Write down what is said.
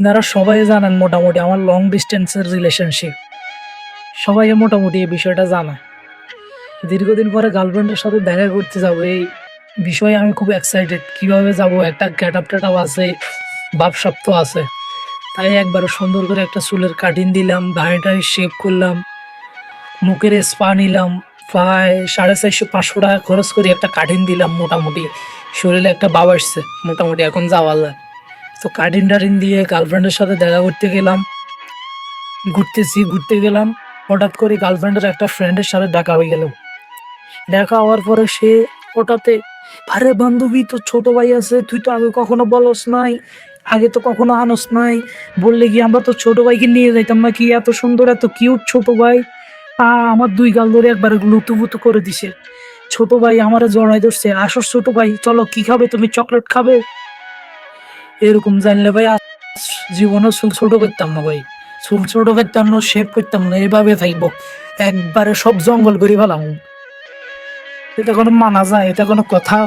আপনারা সবাই জানেন মোটামুটি আমার লং ডিস্টেন্সের রিলেশনশিপ, সবাই মোটামুটি এই বিষয়টা জানে। দীর্ঘদিন পরে গার্লফ্রেন্ডের সাথে দেখা করতে যাবো, এই বিষয়ে আমি খুব এক্সাইটেড। কিভাবে যাব, একটা গেট আপ টেট আপ আছে, ভাবসাব তো আছে। তাই একবার সুন্দর করে একটা চুলের কাটিং দিলাম, দাড়িটাই শেভ করলাম, মুখের স্পা নিলাম, প্রায় 450-500 টাকা খরচ করে একটা কাটিং দিলাম। মোটামুটি শরীরে একটা ভাব আসছে, মোটামুটি এখন যাওয়া যায়। তো কাটিং টাটিং দিয়ে গার্লফ্রেন্ডের সাথে দেখা করতে গেলাম, ঘুরতে গেলাম। হঠাৎ করে গার্লফ্রেন্ডের একটা ফ্রেন্ডের সাথে দেখা হয়ে গেল। দেখা হওয়ার পরে সে হঠাৎ, আরে বান্ধবী, তো ছোট ভাই আছে, তুই তো আগে কখনো বলস নাই, আগে তো কখনো আনস নাই, বললে কি আমরা তো ছোট ভাইকে নিয়ে যাইতাম না, কি এত সুন্দর এত কিউট ছোট ভাই। আমার দুই গাল ধরে একবার লুতুপুতু করে দিছে। ছোট ভাই আমারে জড়াই ধরছে, আসো ছোট ভাই, চলো, কি খাবে তুমি, চকলেট খাবে? এরকম জানলে ভাই জীবনও চুল ছোট করতাম না ভাই, চুল ছোট করতাম না, শেভ করতাম না, এভাবে থাকবো, একবারে সব জঙ্গল করে ফেলাম। এটা কোনো মানা যায়? এটা কোনো কথা?